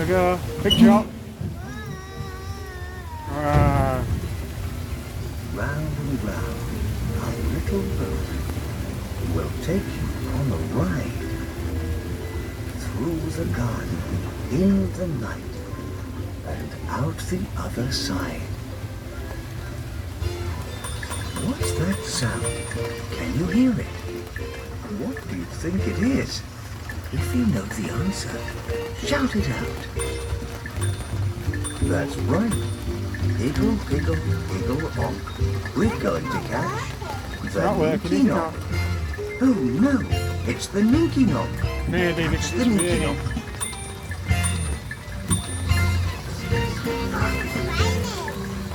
we go. Big shot. Round and round, a little boat will take you on a ride through the garden, in the night, and out the other side. What's that sound? Can you hear it? What do you think it is? If you know the answer, shout it out. That's right. Higgle, higgle, higgle, honk. We're going to catch the Ninky Nonk. Oh no, it's the Ninky Nonk. Maybe It's the Ninky Nonk.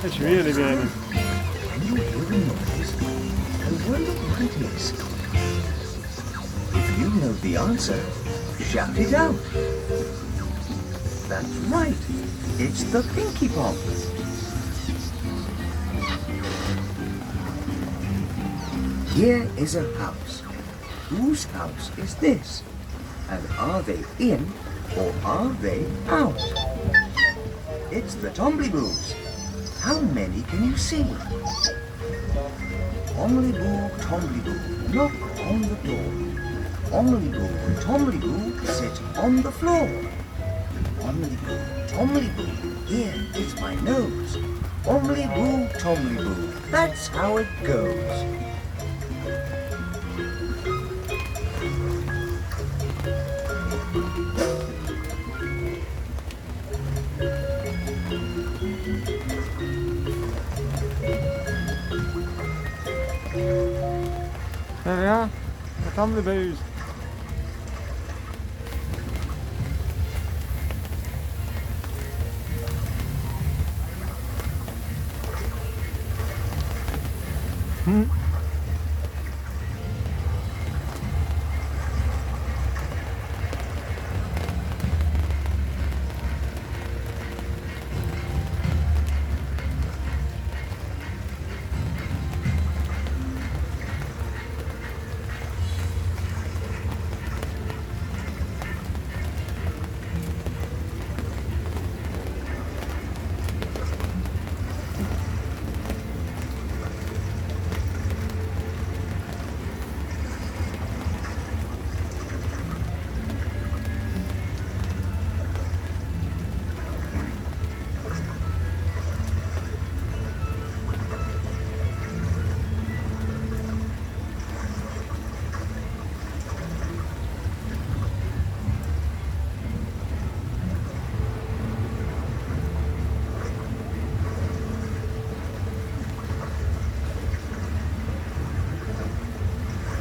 It's really raining. Can you hear the noise? I wonder what it is. If you know the answer, shout it out. That's right. It's the Pinky Pong. Here is a house. Whose house is this? And are they in or are they out? It's the Tomblyboos. How many can you see? Tomblyboo, Tomblyboo, knock on the door. Tomblyboo, Tomblyboo, sit on the floor. Tomblyboo, Tomblyboo, here is my nose. Tomblyboo, Tomblyboo, that's how it goes. There we are. The Tomblyboos.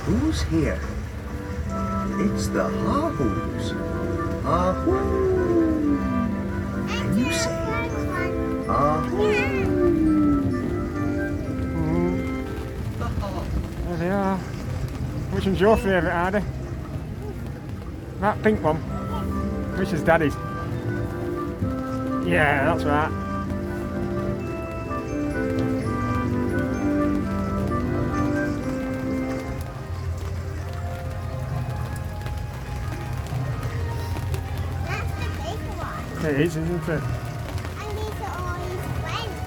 Who's here? It's the Hahoos. Ahoo! Can you say Ahoo? There they are. Which one's your favourite, Ardy? That pink one. Which is Daddy's? Yeah, that's right. It is, isn't it? And these are all his friends.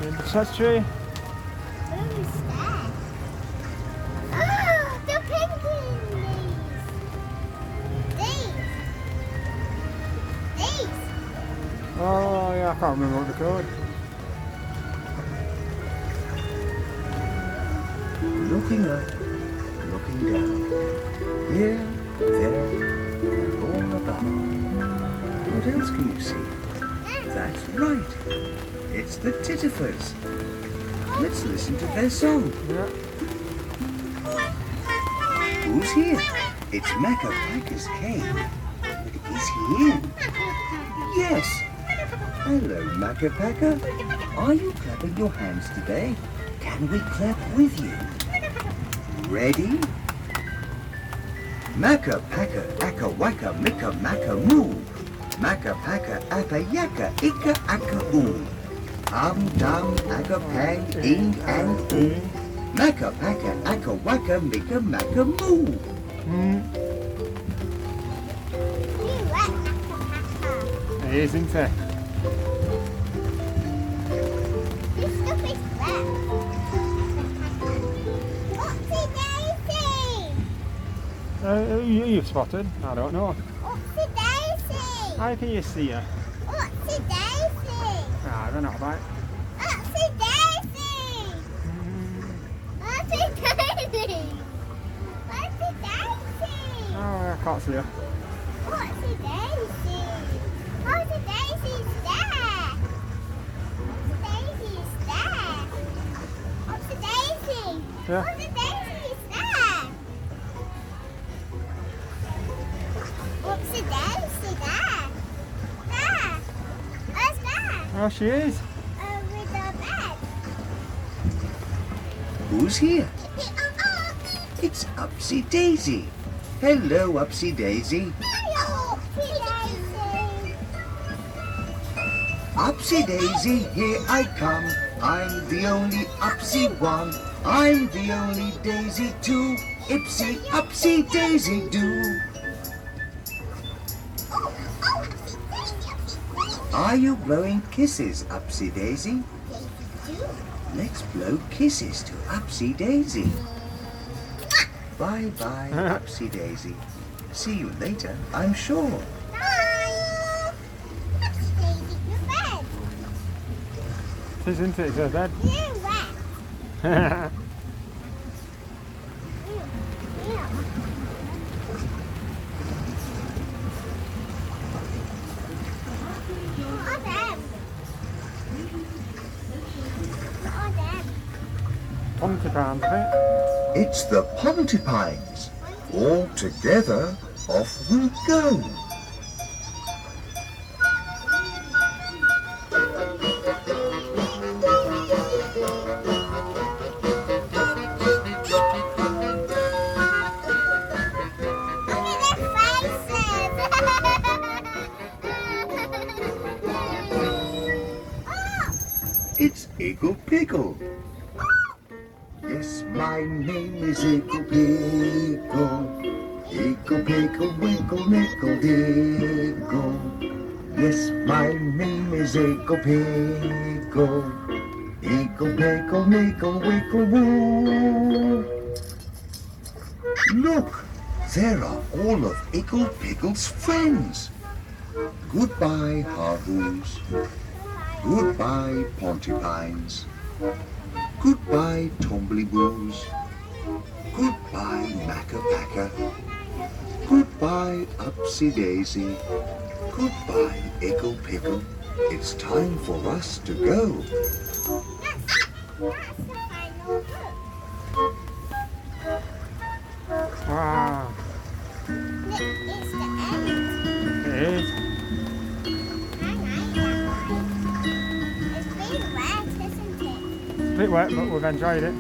In the touch tree. Who's there? Ah, the penguins! These! Oh yeah, I can't remember what they're called. Looking up, looking down. Here, there, and all about. What else can you see? That's right. It's the Tittifers. Let's listen to their song. Yeah. Who's here? It's Macca Packer's cave. But is he in? Yes. Hello, Macca Packer. Are you clapping your hands today? Can we clap with you? Ready? Macca Packer, Akka Wacka, Micka Macca Moo. Macca Packer, Appa Yakka, Icka Akka Oo. Dum, Akka Pang, Ing and Oo. Macca Packer, Akka Wacka, Micka Macca Moo. You like Macca Packer. It is, isn't it? This stuff is wet. Oopsie daisy! You've spotted? I don't know. Oopsie daisy! How can you see her? Oopsie daisy! Ah, they're not right. Oopsie daisy! Oopsie daisy! Oopsie daisy! Oh, I can't see her. Oopsie daisy! Oopsie daisy's there! Oopsie daisy's there! Oopsie daisy! Yeah. Oopsie daisy's there! Oopsie daisy there! There! Where's there? Oh, she is. Over the bed. Who's here? Oh, It's Upsy Daisy. Hello, Upsy Daisy. hello, Oopsie daisy! Upsy Daisy, here I come. I'm the only Upsy one. I'm the only Daisy too. Ipsy, Upsy Daisy do. Oh, Oopsie daisy! Are you blowing kisses, Upsy Daisy? Daisy do. Let's blow kisses to Upsy Daisy. Bye-bye, Upsy Daisy. See you later, I'm sure. Bye! Oopsie daisy, your bed. It is, isn't it? It's her bed. You're wet. Yeah. What are them? What are them? Pontypound, I think. It's the Pontypines. All together, off we go. Look at their faces! Oh! It's Ickle Pickle. Yes, my name is Ickle Pickle. Ickle Pickle, Winkle, Nickel, Dickle. Yes, my name is Ickle Pickle. Ickle Pickle, Nickel, Wickle, Woo. Look, there are all of Ickle Pickle's friends. Goodbye, Harhoos. Goodbye, Pontypines. Goodbye, Tomblyboos. Goodbye, Macca-Pacca. Goodbye, Upsy Daisy. Goodbye, Ickle Pickle. It's time for us to go. That's the final book. Wow. It's the end. It is. It's been wet, isn't it? It's a bit wet, but we've enjoyed it.